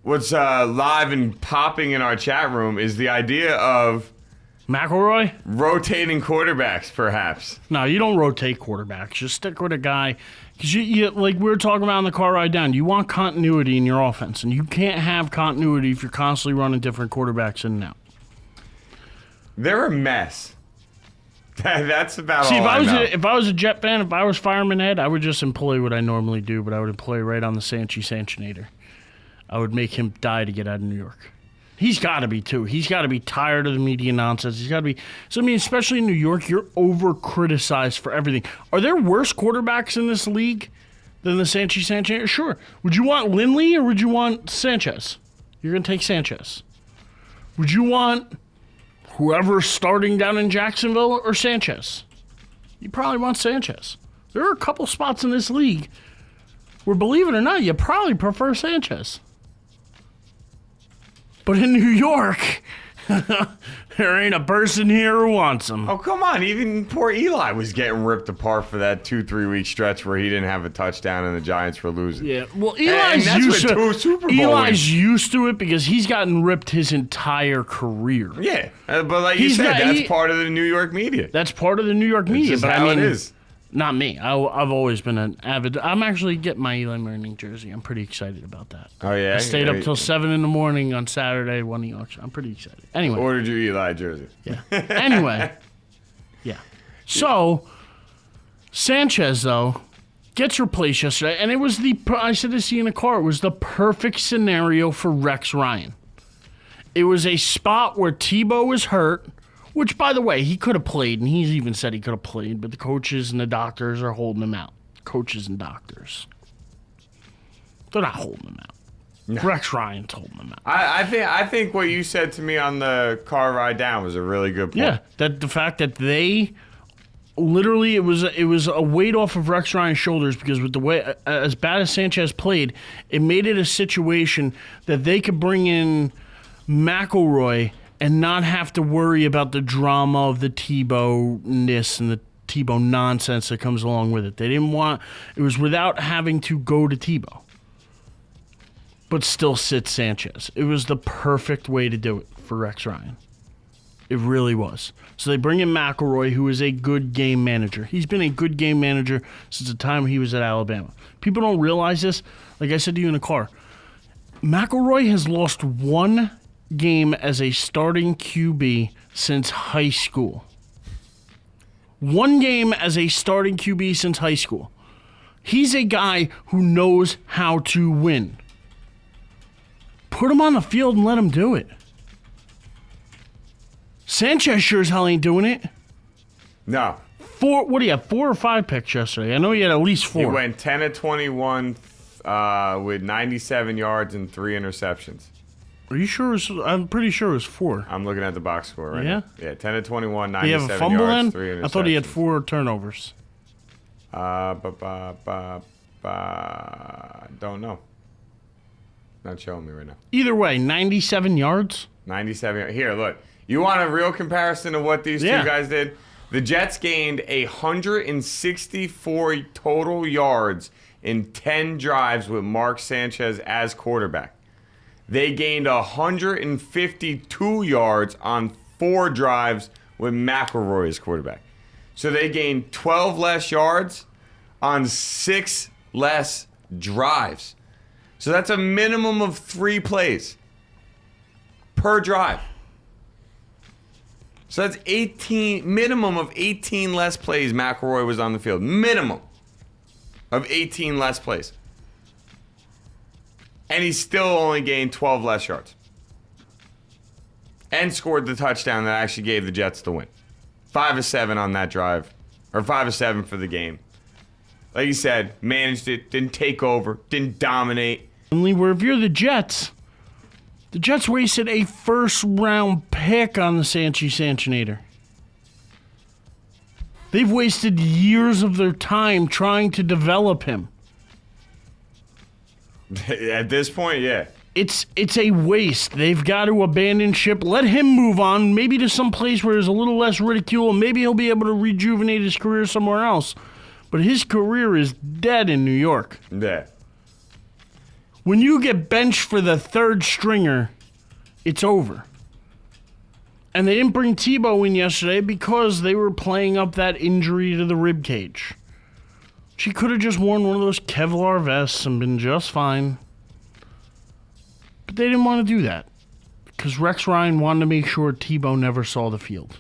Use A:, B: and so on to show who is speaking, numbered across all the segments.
A: what's live and popping in our chat room is the idea of
B: McElroy?
A: Rotating quarterbacks, perhaps.
B: No, you don't rotate quarterbacks. Just stick with a guy. Because you, like we were talking about on the car ride down, you want continuity in your offense. And you can't have continuity if you're constantly running different quarterbacks in and out.
A: They're a mess. That's about
B: See,
A: all I know.
B: If I was a Jet fan, if I was Fireman Ed, I would just employ what I normally do, but I would employ right on the Sanchinator. I would make him die to get out of New York. He's got to be, too. He's got to be tired of the media nonsense. He's got to be. So, I mean, especially in New York, you're over-criticized for everything. Are there worse quarterbacks in this league than the Sanchez? Sure. Would you want Lindley or would you want Sanchez? You're going to take Sanchez. Would you want whoever's starting down in Jacksonville or Sanchez? You probably want Sanchez. There are a couple spots in this league where, believe it or not, you probably prefer Sanchez. But in New York, there ain't a person here who wants him.
A: Oh, come on. Even poor Eli was getting ripped apart for that 2-3 week stretch where he didn't have a touchdown and the Giants were losing.
B: Yeah, well, Eli's used to it because he's gotten ripped his entire career.
A: Yeah, but like you said, that's part of the New York media.
B: That's part of the New York media.
A: It's just
B: but
A: how
B: I mean,
A: it is.
B: Not me. I've always been an avid. I'm actually getting my Eli Manning jersey. I'm pretty excited about that.
A: Oh, yeah?
B: I stayed up till 7 in the morning on Saturday, won the auction. I'm pretty excited. Anyway.
A: Ordered your Eli jersey.
B: Yeah. Anyway. Yeah. So, Sanchez, though, gets replaced yesterday, and it was I said this to you in the car, it was the perfect scenario for Rex Ryan. It was a spot where Tebow was hurt, which, by the way, he could have played, and he's even said he could have played, but the coaches and the doctors are holding him out. Coaches and doctors. They're not holding him out. No. Rex Ryan's holding him out.
A: I think what you said to me on the car ride down was a really good point.
B: Yeah, that the fact that they literally, it was a weight off of Rex Ryan's shoulders because with the way, as bad as Sanchez played, it made it a situation that they could bring in McElroy and not have to worry about the drama of the Tebow-ness and the Tebow nonsense that comes along with it. They didn't want... It was without having to go to Tebow. But still sit Sanchez. It was the perfect way to do it for Rex Ryan. It really was. So they bring in McElroy, who is a good game manager. He's been a good game manager since the time he was at Alabama. People don't realize this. Like I said to you in the car, McElroy has lost one game as a starting QB since high school. One game as a starting QB since high school. He's a guy who knows how to win. Put him on the field and let him do it. Sanchez sure as hell ain't doing it.
A: No.
B: What do you have, 4 or 5 picks yesterday? I know you had at least 4.
A: He went 10 of 21 with 97 yards and 3 interceptions.
B: Are you sure? I'm pretty sure it was 4.
A: I'm looking at the box score right now. Yeah, 10 of 21, 97
B: yards. Did he have a fumble
A: yards,
B: in?
A: 3 interceptions.
B: I thought he had 4 turnovers.
A: Don't know. Not showing me right now.
B: Either way, 97 yards?
A: 97. Here, look. You want a real comparison of what these two guys did? The Jets gained 164 total yards in 10 drives with Mark Sanchez as quarterback. They gained 152 yards on 4 drives with McElroy as quarterback. So they gained 12 less yards on 6 less drives. So that's a minimum of 3 plays per drive. So that's minimum of 18 less plays McElroy was on the field. Minimum of 18 less plays. And he still only gained 12 less yards. And scored the touchdown that actually gave the Jets the win. 5 of 7 on that drive. Or 5 of 7 for the game. Like you said, managed it, didn't take over, didn't dominate.
B: Where if you're the Jets wasted a first-round pick on the Sanchinator. They've wasted years of their time trying to develop him.
A: At this point, yeah.
B: It's a waste. They've got to abandon ship. Let him move on, maybe to some place where there's a little less ridicule, and maybe he'll be able to rejuvenate his career somewhere else. But his career is dead in New York.
A: Yeah.
B: When you get benched for the third stringer, it's over. And they didn't bring Tebow in yesterday because they were playing up that injury to the rib cage. She could have just worn one of those Kevlar vests and been just fine. But they didn't want to do that because Rex Ryan wanted to make sure Tebow never saw the field.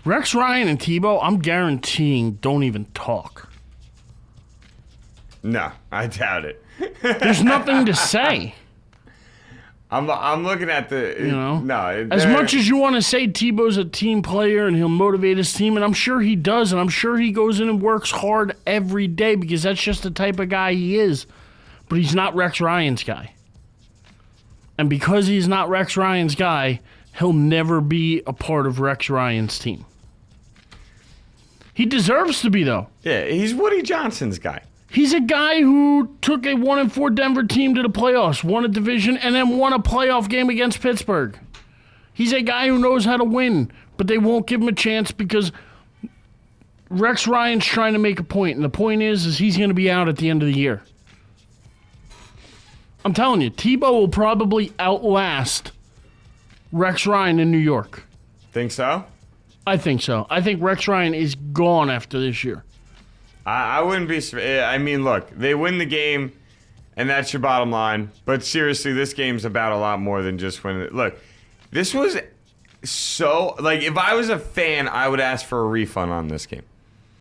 B: Rex Ryan and Tebow, I'm guaranteeing, don't even talk.
A: No, I doubt it.
B: There's nothing to say.
A: I'm looking at the, no.
B: As much as you want to say Tebow's a team player and he'll motivate his team, and I'm sure he does, and I'm sure he goes in and works hard every day because that's just the type of guy he is. But he's not Rex Ryan's guy. And because he's not Rex Ryan's guy, he'll never be a part of Rex Ryan's team. He deserves to be, though.
A: Yeah, he's Woody Johnson's guy.
B: He's a guy who took a 1-4 Denver team to the playoffs, won a division, and then won a playoff game against Pittsburgh. He's a guy who knows how to win, but they won't give him a chance because Rex Ryan's trying to make a point, and the point is he's going to be out at the end of the year. I'm telling you, Tebow will probably outlast Rex Ryan in New York.
A: Think so?
B: I think so. I think Rex Ryan is gone after this year.
A: I wouldn't be. I mean, look, they win the game, and that's your bottom line. But seriously, this game's about a lot more than just winning. Look, this was so. Like, if I was a fan, I would ask for a refund on this game.